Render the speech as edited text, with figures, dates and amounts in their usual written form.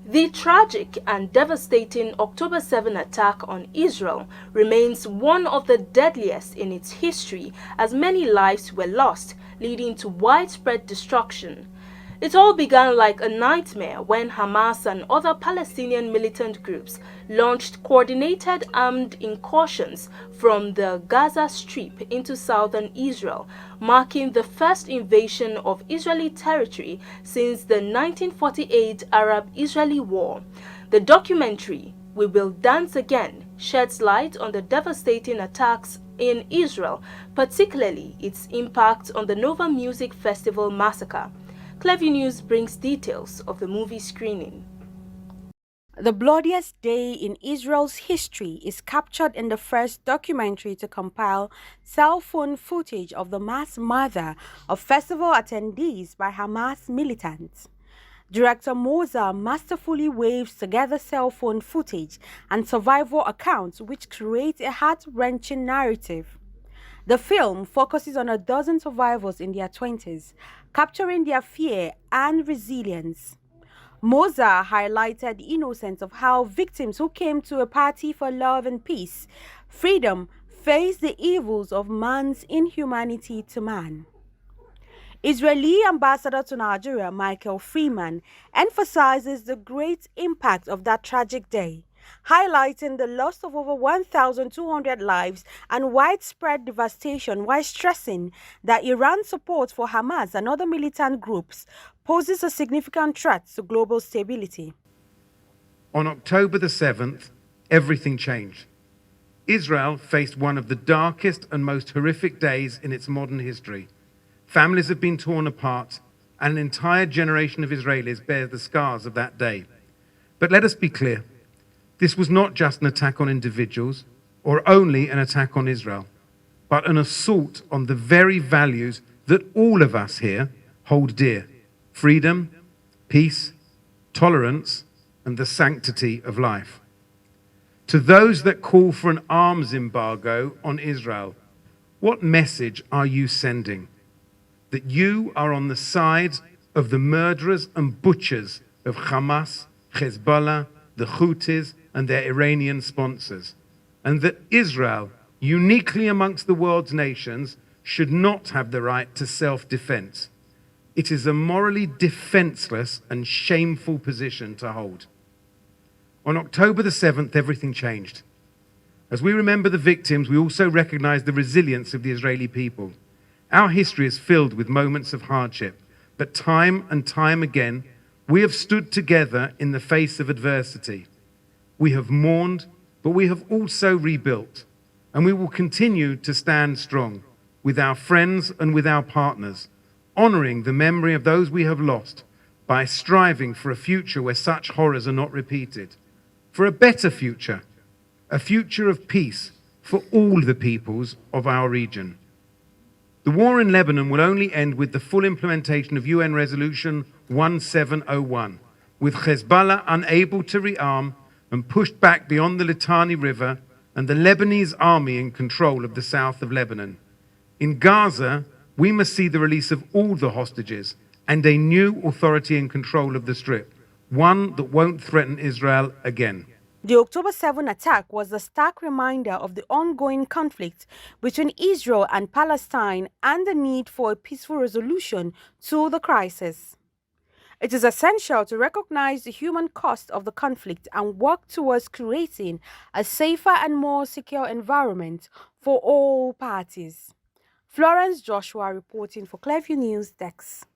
The tragic and devastating October 7 attack on Israel remains one of the deadliest in its history, as many lives were lost, leading to widespread destruction. It all began like a nightmare when Hamas and other Palestinian militant groups launched coordinated armed incursions from the Gaza Strip into southern Israel, marking the first invasion of Israeli territory since the 1948 Arab-Israeli War. The documentary, We Will Dance Again, sheds light on the devastating attacks in Israel, particularly its impact on the Nova Music Festival massacre. News brings details of the movie screening. The bloodiest day in Israel's history is captured in the first documentary to compile cell phone footage of the mass murder of festival attendees by Hamas militants. Director Moza masterfully weaves together cell phone footage and survivor accounts which create a heart-wrenching narrative. The film focuses on a dozen survivors in their 20s, capturing their fear and resilience. Moza highlighted the innocence of how victims who came to a party for love and peace, freedom, face the evils of man's inhumanity to man. Israeli Ambassador to Nigeria, Michael Freeman, emphasizes the great impact of that tragic day, highlighting the loss of over 1,200 lives and widespread devastation, while stressing that Iran's support for Hamas and other militant groups poses a significant threat to global stability. On October the 7th, everything changed. Israel faced one of the darkest and most horrific days in its modern history. Families have been torn apart, and an entire generation of Israelis bears the scars of that day. But let us be clear. This was not just an attack on individuals or only an attack on Israel, but an assault on the very values that all of us here hold dear: freedom, peace, tolerance, and the sanctity of life. To those that call for an arms embargo on Israel, what message are you sending? That you are on the side of the murderers and butchers of Hamas, Hezbollah, the Houthis, and their Iranian sponsors, and that Israel, uniquely amongst the world's nations, should not have the right to self-defense. It is a morally defenseless and shameful position to hold. On October the 7th, everything changed. As we remember the victims, we also recognize the resilience of the Israeli people. Our history is filled with moments of hardship, but time and time again, we have stood together in the face of adversity. We have mourned, but we have also rebuilt, and we will continue to stand strong with our friends and with our partners, honoring the memory of those we have lost by striving for a future where such horrors are not repeated, for a better future, a future of peace for all the peoples of our region. The war in Lebanon will only end with the full implementation of UN Resolution 1701, with Hezbollah unable to rearm and pushed back beyond the Litani River, and the Lebanese army in control of the south of Lebanon. In Gaza, we must see the release of all the hostages and a new authority in control of the Strip, one that won't threaten Israel again. The October 7 attack was a stark reminder of the ongoing conflict between Israel and Palestine and the need for a peaceful resolution to the crisis. It is essential to recognize the human cost of the conflict and work towards creating a safer and more secure environment for all parties. Florence Joshua reporting for News Desk.